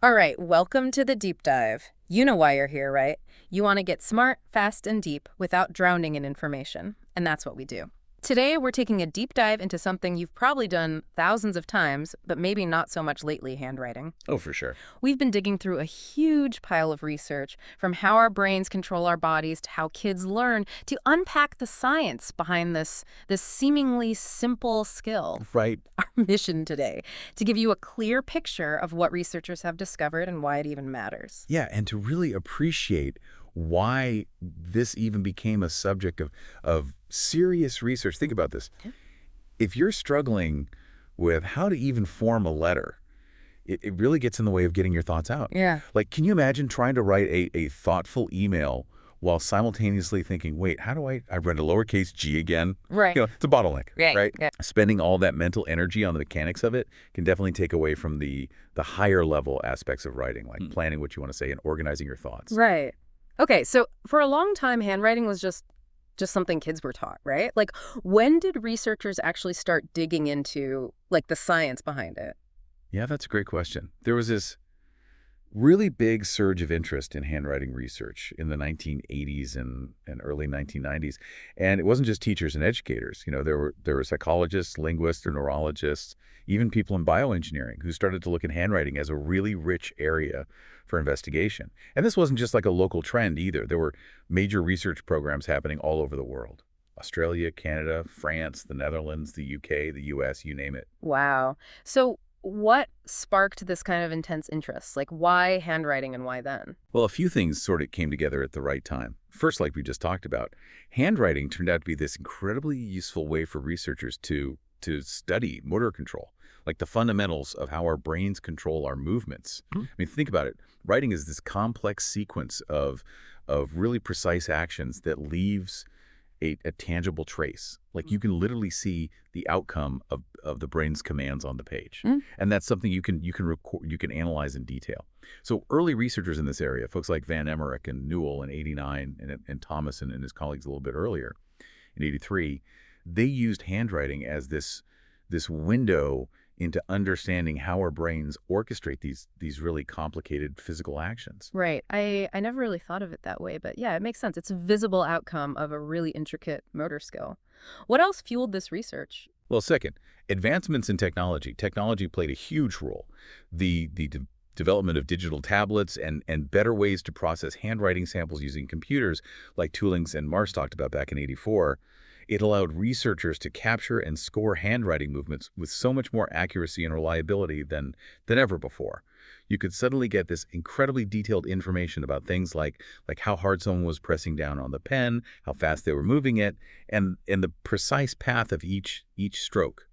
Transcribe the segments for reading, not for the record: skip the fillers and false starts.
All right, welcome to the deep dive. You know why you're here, right? You want to get smart, fast, and deep without drowning in information. And that's what we do. Today, we're taking a deep dive into something you've probably done thousands of times, but maybe not so much lately: handwriting. Oh, for sure. We've been digging through a huge pile of research, from how our brains control our bodies to how kids learn, to unpack the science behind this seemingly simple skill. Right. Our mission today, to give you a clear picture of what researchers have discovered and why it even matters. Yeah, and to really appreciate why this even became a subject of serious research. Think about this. Yeah. If you're struggling with how to even form a letter, it really gets in the way of getting your thoughts out. Yeah. Like, can you imagine trying to write a thoughtful email while simultaneously thinking, wait, how do I read a lowercase g again? Right. It's a bottleneck, Right. right? Yeah. Spending all that mental energy on the mechanics of it can definitely take away from the higher level aspects of writing, like planning what you want to say and organizing your thoughts. Right. Okay, so for a long time, handwriting was just something kids were taught, right? Like, when did researchers actually start digging into, like, the science behind it? Yeah, that's a great question. There was this really big surge of interest in handwriting research in the 1980s and early 1990s. And it wasn't just teachers and educators. There were psychologists, linguists, or neurologists, even people in bioengineering who started to look at handwriting as a really rich area for investigation. And this wasn't just like a local trend either. There were major research programs happening all over the world. Australia, Canada, France, the Netherlands, the UK, the US, you name it. Wow. So what sparked this kind of intense interest? Like, why handwriting and why then? Well, a few things sort of came together at the right time. First, like we just talked about, handwriting turned out to be this incredibly useful way for researchers to study motor control, like the fundamentals of how our brains control our movements. I mean, think about it. Writing is this complex sequence of really precise actions that leaves a tangible trace. Like you can literally see the outcome of the brain's commands on the page. Mm. And that's something you can record, you can analyze in detail. So early researchers in this area, folks like Van Emmerich and Newell in '89 and Thomas and his colleagues a little bit earlier in '83, they used handwriting as this window into understanding how our brains orchestrate these really complicated physical actions. Right. I never really thought of it that way, but yeah, it makes sense. It's a visible outcome of a really intricate motor skill. What else fueled this research? Well, second, advancements in technology. Technology played a huge role. The development of digital tablets and better ways to process handwriting samples using computers, like Toolings and Mars talked about back in '84, it allowed researchers to capture and score handwriting movements with so much more accuracy and reliability than ever before. You could suddenly get this incredibly detailed information about things like how hard someone was pressing down on the pen, how fast they were moving it, and the precise path of each stroke.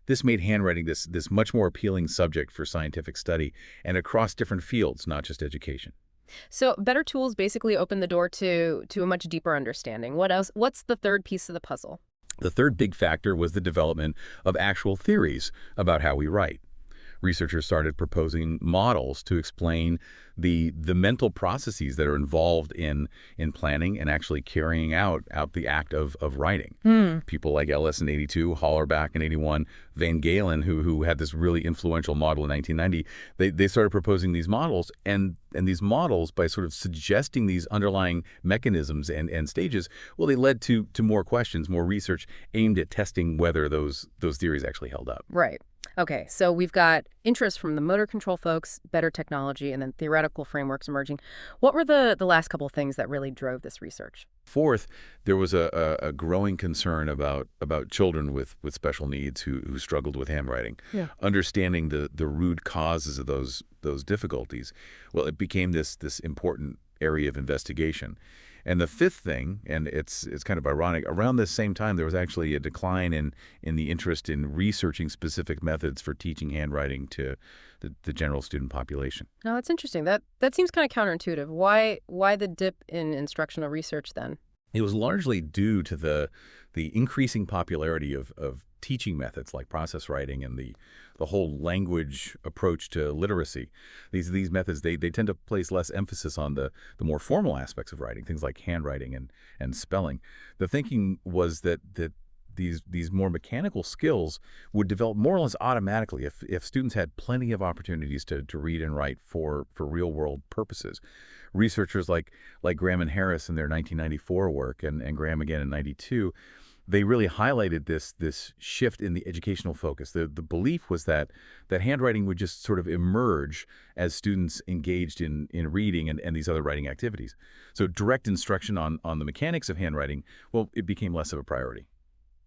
This made handwriting this much more appealing subject for scientific study and across different fields, not just education. So better tools basically open the door to a much deeper understanding. What else? What's the third piece of the puzzle? The third big factor was the development of actual theories about how we write. Researchers started proposing models to explain the mental processes that are involved in planning and actually carrying out the act of writing. Hmm. People like Ellis in '82, Hollerback in '81, Van Galen, who had this really influential model in 1990, they started proposing these models, and these models, by sort of suggesting these underlying mechanisms and stages, well, they led to more questions, more research aimed at testing whether those theories actually held up. Right. Okay, so we've got interest from the motor control folks, better technology, and then theoretical frameworks emerging. What were the last couple of things that really drove this research? Fourth, there was a growing concern about children with special needs who struggled with handwriting. Yeah. Understanding the root causes of those difficulties, well, it became this important area of investigation. And the fifth thing, and it's kind of ironic, around this same time there was actually a decline in the interest in researching specific methods for teaching handwriting to the general student population. No, that's interesting. That seems kind of counterintuitive. Why the dip in instructional research then? It was largely due to the increasing popularity of teaching methods like process writing and the whole language approach to literacy. These methods, they tend to place less emphasis on the more formal aspects of writing, things like handwriting and spelling. The thinking was that these more mechanical skills would develop more or less automatically if students had plenty of opportunities to read and write for real-world purposes. Researchers like Graham and Harris in their 1994 work and Graham again in 92, they really highlighted this shift in the educational focus. The belief was that handwriting would just sort of emerge as students engaged in reading and these other writing activities. So direct instruction on the mechanics of handwriting, well, it became less of a priority.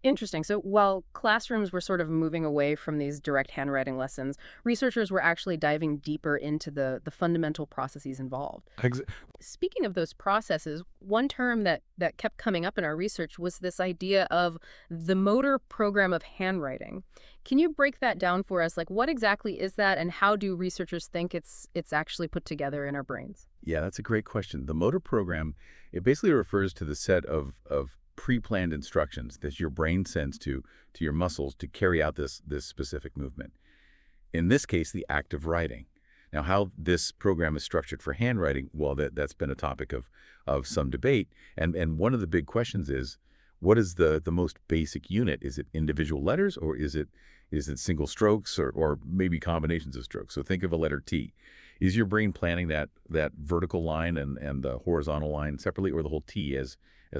Interesting. So while classrooms were sort of moving away from these direct handwriting lessons, researchers were actually diving deeper into the fundamental processes involved. Speaking of those processes, one term that kept coming up in our research was this idea of the motor program of handwriting. Can you break that down for us? Like, what exactly is that, and how do researchers think it's actually put together in our brains? Yeah, that's a great question. The motor program, it basically refers to the set of pre-planned instructions that your brain sends to your muscles to carry out this specific movement. In this case, the act of writing. Now, how this program is structured for handwriting, well, that's been a topic of some debate. And one of the big questions is, what is the most basic unit? Is it individual letters, or is it single strokes, or maybe combinations of strokes? So think of a letter T. Is your brain planning that vertical line and the horizontal line separately, or the whole T as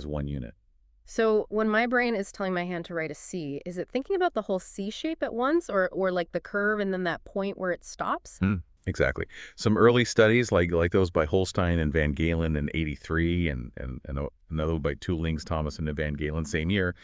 one unit? So when my brain is telling my hand to write a C, is it thinking about the whole C shape at once, or like the curve and then that point where it stops? Exactly. Some early studies like those by Holstein and Van Galen in '83 and another by Toolings, Thomason, and Van Galen same year,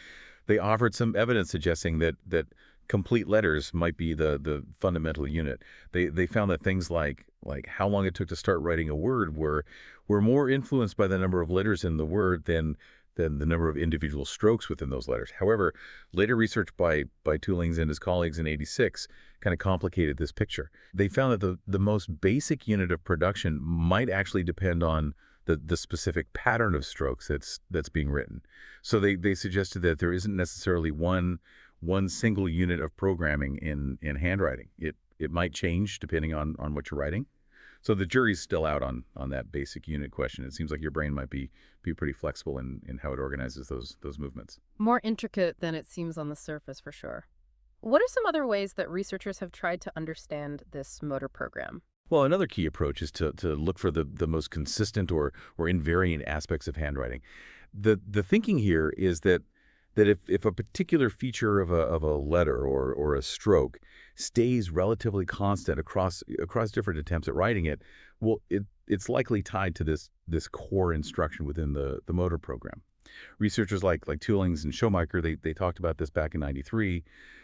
they offered some evidence suggesting that complete letters might be the fundamental unit. They found that things like how long it took to start writing a word were more influenced by the number of letters in the word than the number of individual strokes within those letters. However, later research by Toolings and his colleagues in '86 kind of complicated this picture. They found that the most basic unit of production might actually depend on the specific pattern of strokes that's being written. So they suggested that there isn't necessarily one single unit of programming in handwriting. It might change depending on what you're writing. So the jury's still out on that basic unit question. It seems like your brain might be pretty flexible in how it organizes those movements. More intricate than it seems on the surface, for sure. What are some other ways that researchers have tried to understand this motor program? Well, another key approach is to look for the most consistent or invariant aspects of handwriting. The thinking here is that if a particular feature of a letter or a stroke stays relatively constant across different attempts at writing it, well, it's likely tied to this core instruction within the motor program. Researchers like Toolings and Schomaker, they talked about this back in '93.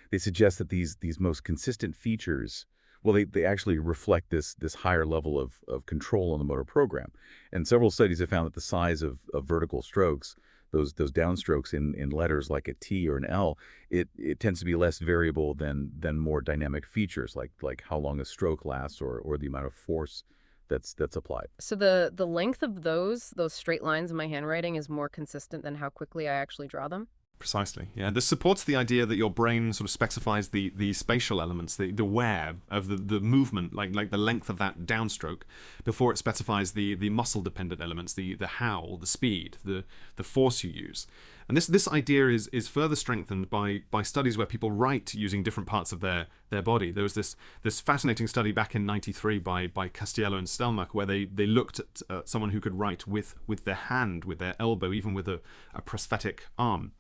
They suggest that these most consistent features, well, they actually reflect this higher level of control on the motor program. And several studies have found that the size of vertical strokes, those downstrokes in letters like a T or an L, it tends to be less variable than more dynamic features like how long a stroke lasts or the amount of force that's applied. So the length of those straight lines in my handwriting is more consistent than how quickly I actually draw them? Precisely, yeah. This supports the idea that your brain sort of specifies the spatial elements, the where of the movement, like the length of that downstroke, before it specifies the muscle-dependent elements, the how, the speed, the force you use. And this idea is further strengthened by studies where people write using different parts of their body. There was this fascinating study back in '93 by Castiello and Stelmach, where they looked at someone who could write with their hand, with their elbow, even with a prosthetic arm.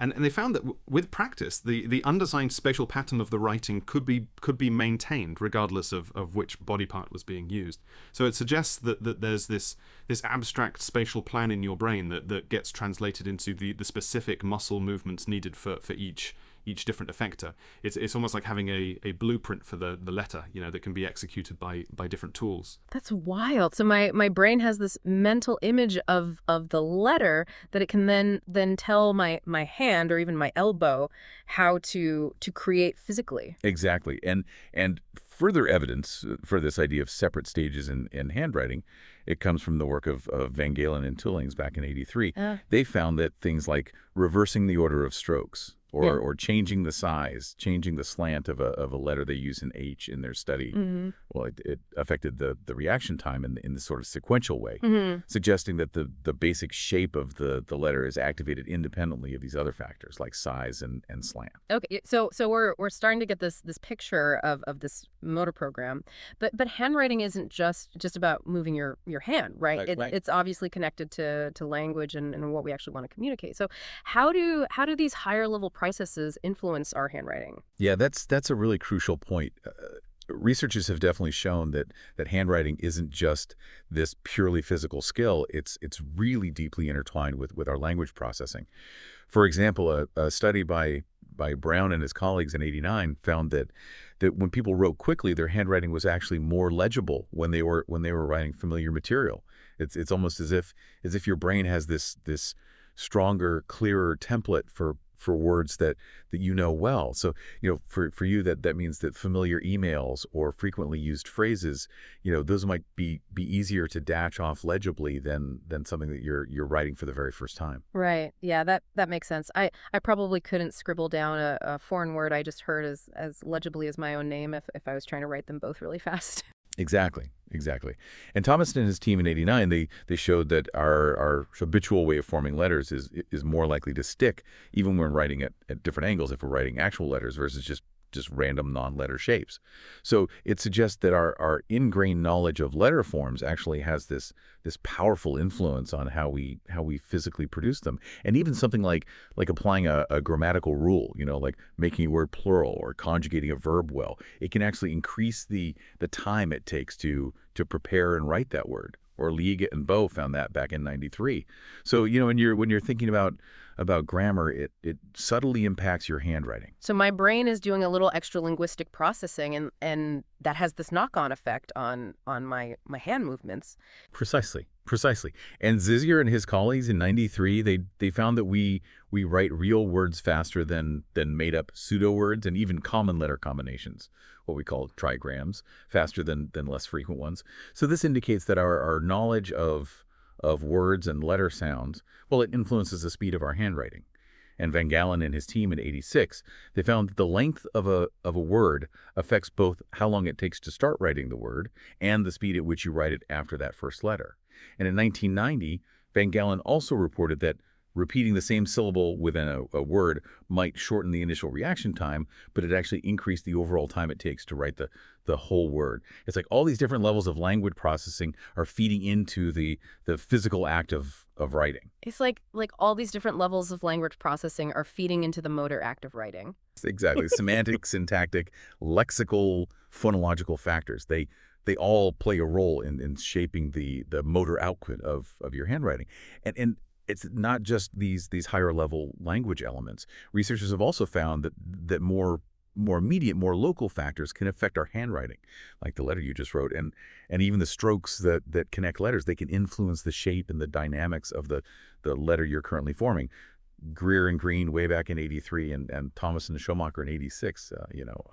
And they found that with practice, the undesigned spatial pattern of the writing could be maintained regardless of which body part was being used. So it suggests that there's this abstract spatial plan in your brain that gets translated into the specific muscle movements needed for each different effector. It's almost like having a blueprint for the letter, that can be executed by different tools. That's wild. So my brain has this mental image of the letter that it can then tell my hand or even my elbow how to create physically. Exactly. And further evidence for this idea of separate stages in handwriting, it comes from the work of Van Galen and Toolings back in '83. They found that things like reversing the order of strokes, Yeah. or changing the size, changing the slant of a letter they use in H in their study. Well, it affected the reaction time in the sort of sequential way, suggesting that the basic shape of the letter is activated independently of these other factors like size and slant. Okay, so we're starting to get this picture of this motor program, but handwriting isn't just about moving your hand, right? Right. It's obviously connected to language and what we actually want to communicate. So how do these higher level processes influence our handwriting? Yeah, that's a really crucial point. Researchers have definitely shown that handwriting isn't just this purely physical skill. It's really deeply intertwined with our language processing. For example, a study by Brown and his colleagues in '89 found that when people wrote quickly, their handwriting was actually more legible when they were writing familiar material. It's almost as if your brain has this stronger, clearer template for words that you know well. So, for you that means that familiar emails or frequently used phrases, those might be easier to dash off legibly than something that you're writing for the very first time. Right. Yeah, that makes sense. I probably couldn't scribble down a foreign word I just heard as legibly as my own name if I was trying to write them both really fast. Exactly. And Thomas and his team in '89, they showed that our habitual way of forming letters is more likely to stick even when writing at different angles if we're writing actual letters versus just random non-letter shapes. So it suggests that our ingrained knowledge of letter forms actually has this powerful influence on how we physically produce them. And even something like applying a grammatical rule, like making a word plural or conjugating a verb well, it can actually increase the time it takes to prepare and write that word. Or Liege and Bow found that back in '93. So, when you're thinking about grammar, it subtly impacts your handwriting. So my brain is doing a little extra linguistic processing, and that has this knock-on effect on my hand movements. Precisely. And Zizier and his colleagues in '93, they found that we write real words faster than made-up pseudo-words and even common letter combinations, what we call trigrams, faster than less frequent ones. So this indicates that our knowledge of words and letter sounds, well, it influences the speed of our handwriting. And Van Galen and his team in '86, they found that the length of a word affects both how long it takes to start writing the word and the speed at which you write it after that first letter. And in 1990, Van Galen also reported that repeating the same syllable within a word might shorten the initial reaction time, but it actually increased the overall time it takes to write the whole word. It's like all these different levels of language processing are feeding into the physical act of writing. It's like all these different levels of language processing are feeding into the motor act of writing. Exactly. Semantic, syntactic, lexical, phonological factors. They all play a role in shaping the motor output of your handwriting. And it's not just these higher level language elements. Researchers have also found that more immediate, more local factors can affect our handwriting, like the letter you just wrote, and even the strokes that connect letters. They can influence the shape and the dynamics of the letter you're currently forming. Greer and Green way back in '83 and Thomas and Schumacher in '86,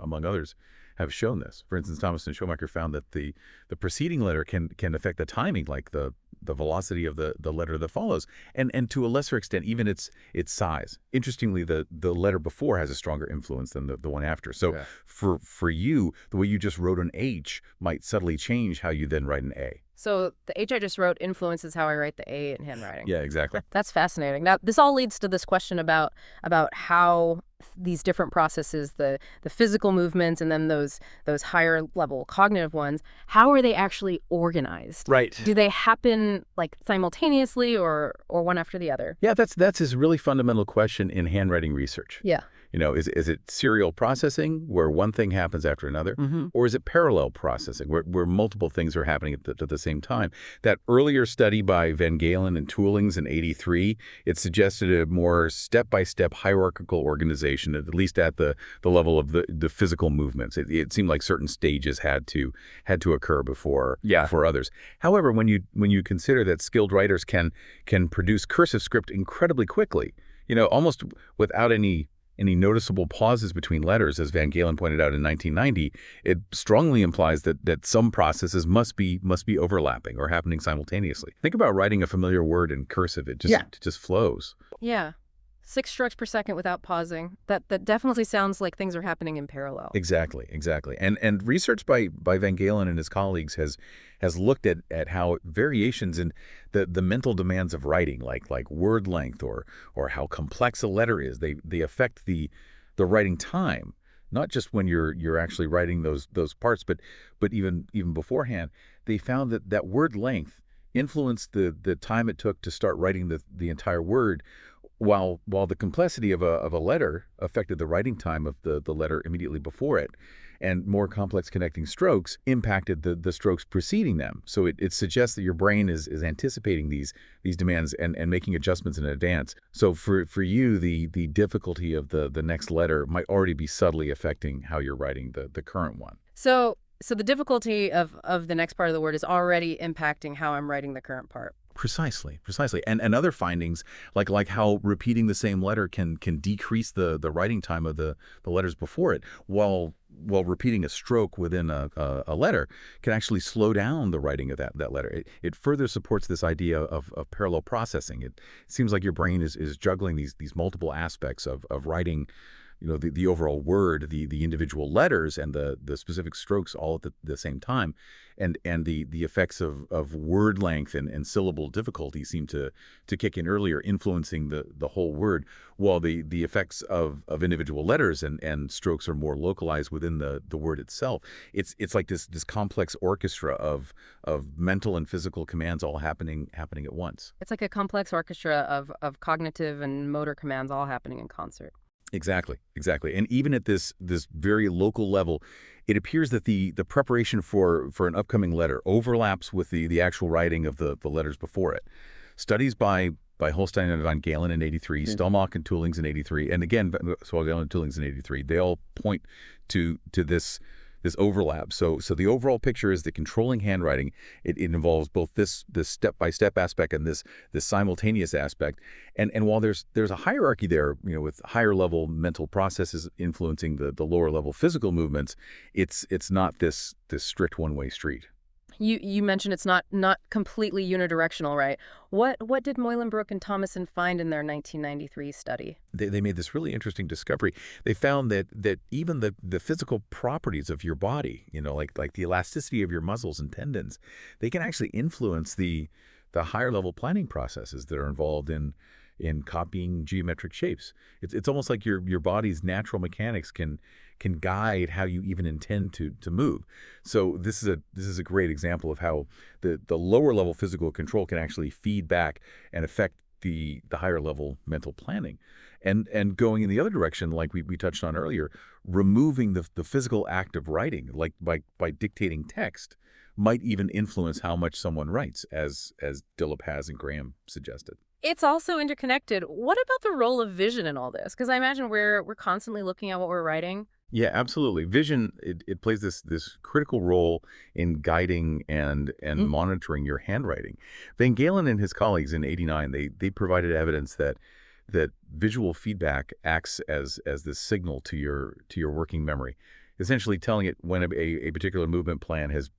among others, have shown this. For instance, Thomas and Schumacher found that the preceding letter can affect the timing, like the velocity of the letter that follows, and to a lesser extent, even its size. Interestingly, the letter before has a stronger influence than the one after. So Yeah. for you, the way you just wrote an H might subtly change how you then write an A. So the H I just wrote influences how I write the A in handwriting. Yeah, exactly. That's fascinating. Now, this all leads to this question about how these different processes, the physical movements and then those higher level cognitive ones, how are they actually organized? Right. Do they happen like simultaneously or one after the other? Yeah, that's this really fundamental question in handwriting research. Yeah. Is it serial processing where one thing happens after another, or is it parallel processing where multiple things are happening at the same time? That earlier study by Van Galen and Toolings in '83, it suggested a more step-by-step hierarchical organization, at least at the level of the physical movements. It seemed like certain stages had to occur before others. However, when you consider that skilled writers can produce cursive script incredibly quickly, almost without any noticeable pauses between letters, as Van Galen pointed out in 1990, it strongly implies that some processes must be overlapping or happening simultaneously. Think about writing a familiar word in cursive. It just flows. Yeah. 6 strokes per second without pausing. That definitely sounds like things are happening in parallel. Exactly, exactly. And research by Van Galen and his colleagues has looked at how variations in the mental demands of writing, like word length or how complex a letter is, they affect the writing time, not just when you're actually writing those parts, but even beforehand. They found that word length influenced the time it took to start writing the entire word, while the complexity of a letter affected the writing time of the letter immediately before it, and more complex connecting strokes impacted the strokes preceding them. So it suggests that your brain is anticipating these demands and making adjustments in advance. So for you, the difficulty of the next letter might already be subtly affecting how you're writing the current one. So the difficulty of the next part of the word is already impacting how I'm writing the current part. Precisely, precisely. And other findings, like how repeating the same letter can decrease the writing time of the letters before it, while repeating a stroke within a letter can actually slow down the writing of that letter. It further supports this idea of parallel processing. It seems like your brain is juggling these multiple aspects of writing, the overall word, the individual letters, and the specific strokes all at the same time, and the effects of word length and syllable difficulty seem to kick in earlier, influencing the whole word, while the effects of individual letters and strokes are more localized within the word itself. It's like this complex orchestra of mental and physical commands all happening at once. It's like a complex orchestra of cognitive and motor commands all happening in concert. Exactly, exactly. And even at this very local level, it appears that the preparation for an upcoming letter overlaps with the actual writing of the letters before it. Studies by Holstein and Van Galen in '83, Stelmach and Toolings in '83, and again, Stelmach and Toolings in '83, they all point to this overlap. So the overall picture is that controlling handwriting, it involves both this step-by-step aspect and this simultaneous aspect. And while there's a hierarchy there, with higher level mental processes influencing the lower level physical movements, it's not this strict one-way street. You mentioned it's not completely unidirectional, right? What did Moylenbrook and Thomason find in their 1993 study? They made this really interesting discovery. They found that even the physical properties of your body, like the elasticity of your muscles and tendons, they can actually influence the higher level planning processes that are involved in copying geometric shapes. It's almost like your body's natural mechanics can guide how you even intend to move. So this is a great example of how the lower level physical control can actually feed back and affect the higher level mental planning. And going in the other direction, like we touched on earlier, removing the physical act of writing, like by dictating text, might even influence how much someone writes, as Dillapaz and Graham suggested. It's also interconnected. What about the role of vision in all this? Because I imagine we're constantly looking at what we're writing. Yeah, absolutely. Vision, it plays this critical role in guiding and monitoring your handwriting. Van Galen and his colleagues in '89, they provided evidence that visual feedback acts as this signal to your working memory, essentially telling it when a particular movement plan has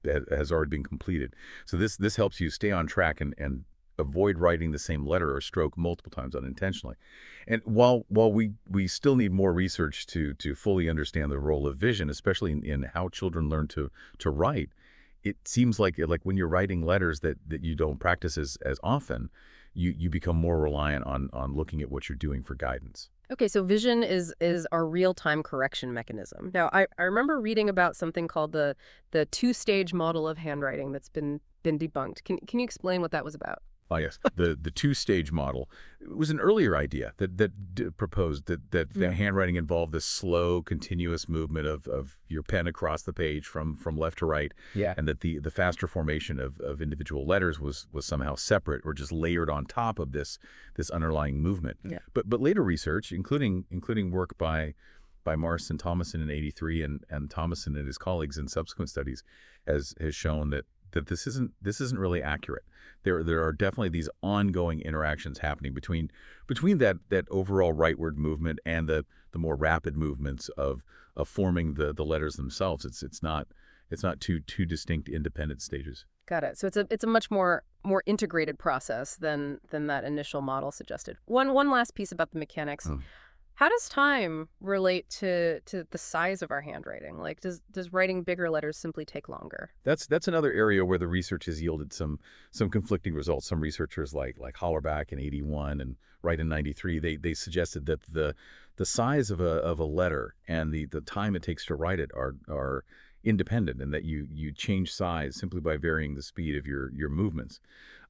already been completed. So this helps you stay on track and avoid writing the same letter or stroke multiple times unintentionally. And while we still need more research to fully understand the role of vision, especially in how children learn to write, it seems like when you're writing letters that you don't practice as often, you become more reliant on looking at what you're doing for guidance. Okay, so vision is our real-time correction mechanism. Now, I remember reading about something called the two-stage model of handwriting that's been debunked. Can you explain what that was about? Oh, yes. The two-stage model was an earlier idea that proposed that the handwriting involved this slow, continuous movement of your pen across the page from left to right, Yeah. and that the faster formation of individual letters was somehow separate or just layered on top of this underlying movement. Yeah. But later research, including work by Marsh and Thomason in '83 and Thomason and his colleagues in subsequent studies, has shown that this isn't really accurate. There are definitely these ongoing interactions happening between that overall rightward movement and the more rapid movements of forming the letters themselves. It's not two distinct independent stages. Got it. So it's a much more integrated process than that initial model suggested. One last piece about the mechanics. Oh. How does time relate to the size of our handwriting? Like, does writing bigger letters simply take longer? That's another area where the research has yielded some conflicting results. Some researchers like Hollerbach in 81 and Wright in 93, they suggested that the size of a letter and the time it takes to write it are independent, and that you change size simply by varying the speed of your movements.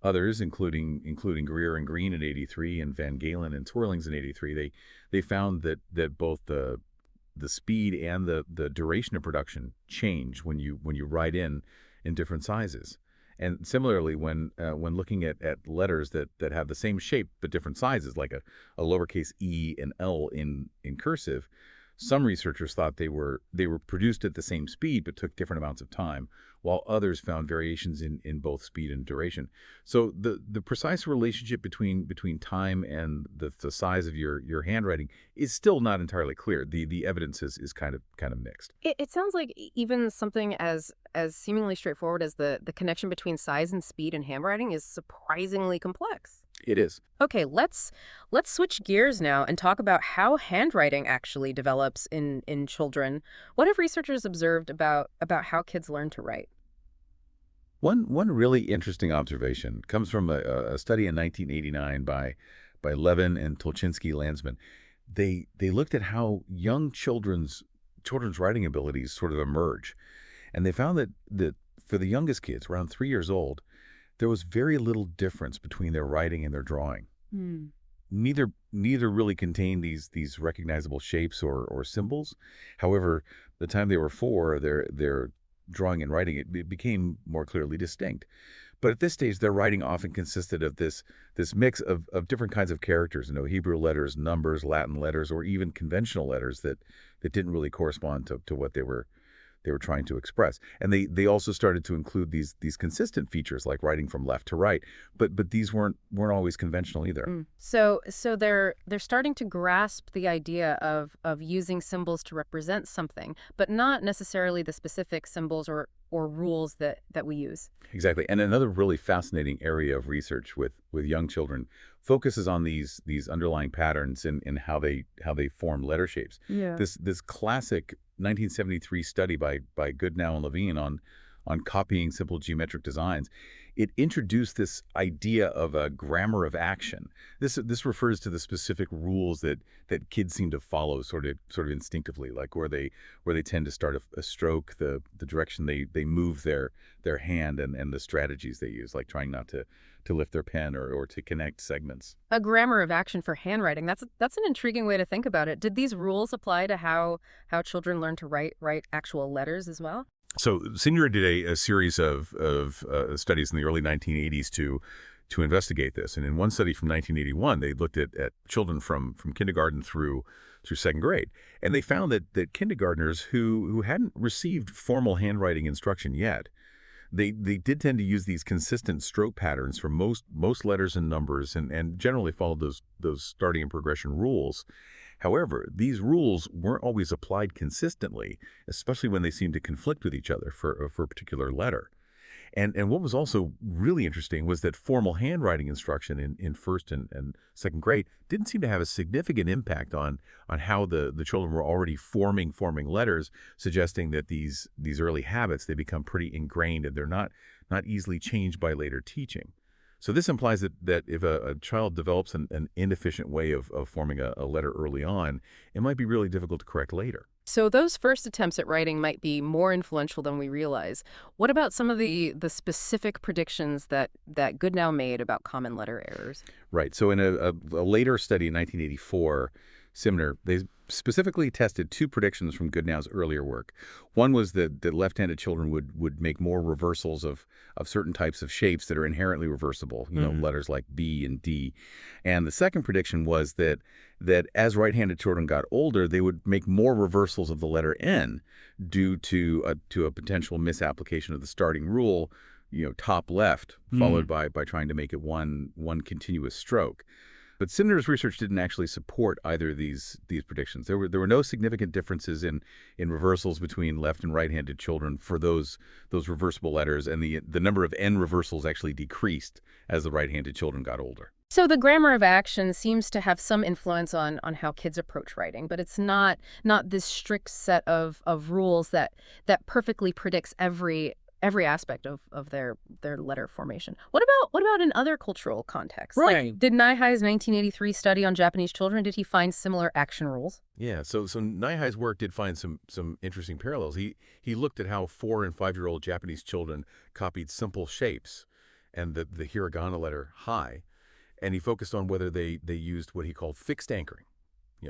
Others, including Greer and Green in 83 and Van Galen and Twirlings in 83, they found that both the speed and the duration of production change when you write in different sizes. And similarly, when looking at letters that have the same shape but different sizes, like a lowercase e and L in cursive, some researchers thought they were produced at the same speed but took different amounts of time, while others found variations in both speed and duration. So the precise relationship between time and the size of your handwriting is still not entirely clear. The evidence is kind of mixed. It sounds like even something as seemingly straightforward as the connection between size and speed in handwriting is surprisingly complex. It is. Okay, let's switch gears now and talk about how handwriting actually develops in children. What have researchers observed about how kids learn to write? One really interesting observation comes from a study in 1989 by Levin and Tolchinsky-Landsman. They looked at how young children's writing abilities sort of emerge, and they found that for the youngest kids, around 3 years old, there was very little difference between their writing and their drawing. Hmm. Neither really contained these recognizable shapes or symbols. However, the time they were 4, their drawing and writing, it became more clearly distinct. But at this stage, their writing often consisted of this mix of different kinds of characters, Hebrew letters, numbers, Latin letters, or even conventional letters that didn't really correspond to what they were trying to express. And they also started to include these consistent features like writing from left to right, but these weren't always conventional either. Mm. So they're starting to grasp the idea of using symbols to represent something, but not necessarily the specific symbols or rules that we use. Exactly. And another really fascinating area of research with young children focuses on these underlying patterns in how they form letter shapes. Yeah. This classic 1973 study by Goodnow and Levine on copying simple geometric designs, it introduced this idea of a grammar of action. This refers to the specific rules that kids seem to follow sort of instinctively, like where they tend to start a stroke, the direction they move their hand, and the strategies they use, like trying not to lift their pen or to connect segments. A grammar of action for handwriting. That's an intriguing way to think about it. Did these rules apply to how children learn to write actual letters as well? So Senior did a series of studies in the early 1980s to investigate this. And in one study from 1981, they looked at children from kindergarten through second grade. And they found that kindergartners who hadn't received formal handwriting instruction yet, they did tend to use these consistent stroke patterns for most letters and numbers, and generally followed those starting and progression rules. However, these rules weren't always applied consistently, especially when they seemed to conflict with each other for a particular letter. And what was also really interesting was that formal handwriting instruction in first and second grade didn't seem to have a significant impact on how the children were already forming letters, suggesting that these early habits, they become pretty ingrained and they're not easily changed by later teaching. So this implies that if a child develops an inefficient way of forming a letter early on, it might be really difficult to correct later. So those first attempts at writing might be more influential than we realize. What about some of the specific predictions that Goodnow made about common letter errors? Right. So in a later study in 1984, Simner, they specifically tested 2 predictions from Goodnow's earlier work. One was that left-handed children would make more reversals of certain types of shapes that are inherently reversible, letters like B and D. And the second prediction was that as right-handed children got older, they would make more reversals of the letter N due to a potential misapplication of the starting rule, top left, followed by trying to make it one continuous stroke. But Sinner's research didn't actually support either of these predictions. There were no significant differences in reversals between left and right-handed children for those reversible letters, and the number of N reversals actually decreased as the right-handed children got older. So the grammar of action seems to have some influence on how kids approach writing, but it's not this strict set of rules that perfectly predicts every aspect of their letter formation. What about in other cultural contexts? Right. Like, did Naihai's 1983 study on Japanese children, did he find similar action rules? Yeah, so Naihai's work did find some interesting parallels. He looked at how 4- and 5-year-old Japanese children copied simple shapes and the hiragana letter hai, and he focused on whether they used what he called fixed anchoring.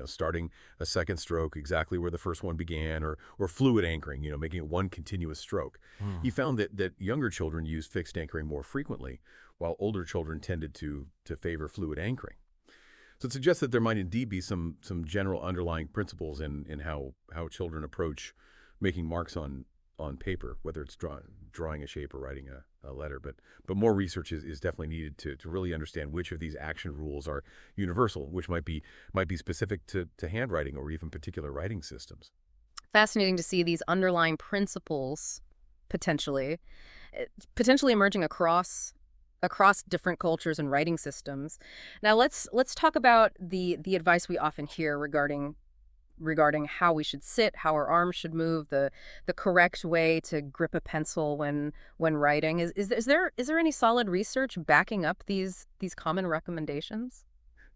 Starting a second stroke exactly where the first one began, or fluid anchoring, making it one continuous stroke. He found that younger children used fixed anchoring more frequently, while older children tended to favor fluid anchoring. So it suggests that there might indeed be some general underlying principles in how children approach making marks on paper, whether it's drawing a shape or writing a letter. But more research is definitely needed to really understand which of these action rules are universal, which might be specific to handwriting or even particular writing systems. Fascinating to see these underlying principles potentially emerging across different cultures and writing systems. Now let's talk about the advice we often hear regarding how we should sit, how our arms should move, the correct way to grip a pencil when writing. Is there any solid research backing up these common recommendations?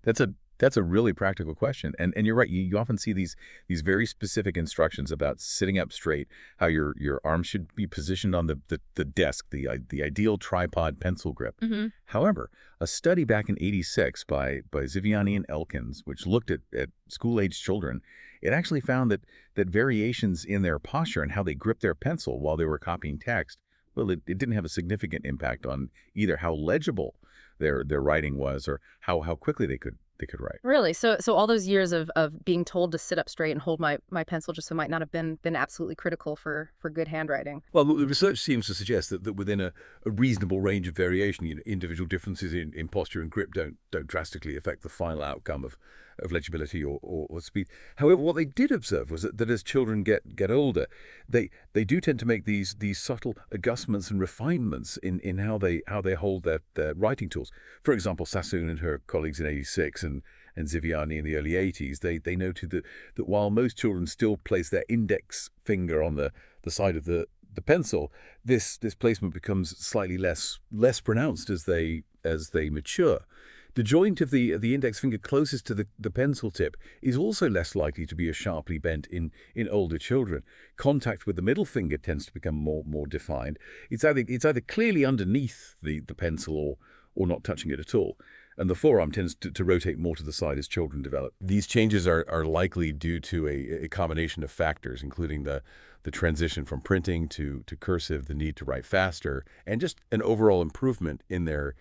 That's a really practical question, and you're right. You often see these very specific instructions about sitting up straight, how your arms should be positioned on the desk, the ideal tripod pencil grip. Mm-hmm. However, a study back in '86 by Ziviani and Elkins, which looked at school-aged children, it actually found that variations in their posture and how they gripped their pencil while they were copying text, well, it didn't have a significant impact on either how legible their writing was or how quickly they could write. Really? So all those years of being told to sit up straight and hold my pencil just so might not have been absolutely critical for good handwriting. Well, the research seems to suggest that within a reasonable range of variation, individual differences in posture and grip don't drastically affect the final outcome of legibility or speed. However, what they did observe was that as children get older, they do tend to make these subtle adjustments and refinements in how they hold their writing tools. For example, Sassoon and her colleagues in '86 and Ziviani in the early '80s, they noted that while most children still place their index finger on the side of the pencil, this placement becomes slightly less pronounced as they mature. The joint of the index finger closest to the pencil tip is also less likely to be as sharply bent in older children. Contact with the middle finger tends to become more defined. It's either clearly underneath the pencil or not touching it at all. And the forearm tends to rotate more to the side as children develop. These changes are likely due to a combination of factors, including the transition from printing to cursive, the need to write faster, and just an overall improvement in their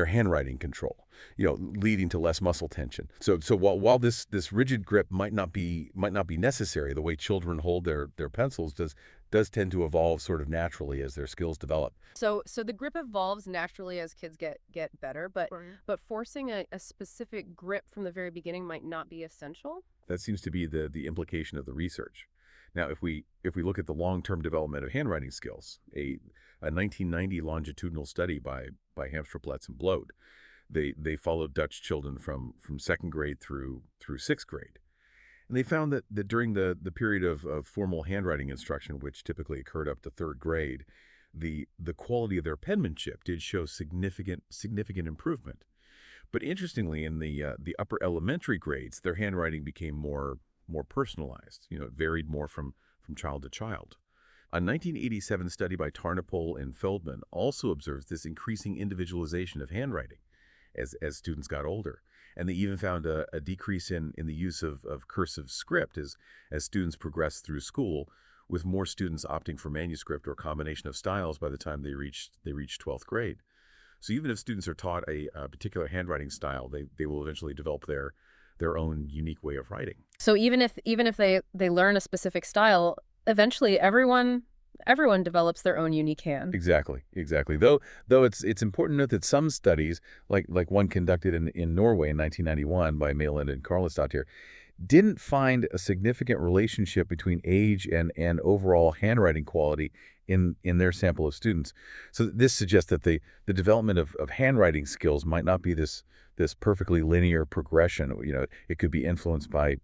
handwriting control, leading to less muscle tension. So while this rigid grip might not be necessary, the way children hold their pencils does tend to evolve sort of naturally as their skills develop. So the grip evolves naturally as kids get better, but forcing a specific grip from the very beginning might not be essential. That seems to be the implication of the research. Now, if we look at the long-term development of handwriting skills, a 1990 longitudinal study by Hamstrupletz and Bloed, they followed Dutch children from second grade through sixth grade. And they found that during the period of formal handwriting instruction, which typically occurred up to third grade, the quality of their penmanship did show significant improvement. But interestingly, in the upper elementary grades, their handwriting became more personalized. It varied more from child to child. A 1987 study by Tarnopol and Feldman also observes this increasing individualization of handwriting as students got older. And they even found a decrease in the use of cursive script as students progressed through school, with more students opting for manuscript or combination of styles by the time they reached 12th grade. So even if students are taught a particular handwriting style, they will eventually develop their own unique way of writing. So even if they learn a specific style, eventually everyone everyone develops their own unique hand. Exactly, exactly. Though it's important to note that some studies, like one conducted in Norway in 1991 by Malin and Karlsdottir, didn't find a significant relationship between age and overall handwriting quality in their sample of students. So this suggests that the development of handwriting skills might not be this perfectly linear progression. It could be influenced by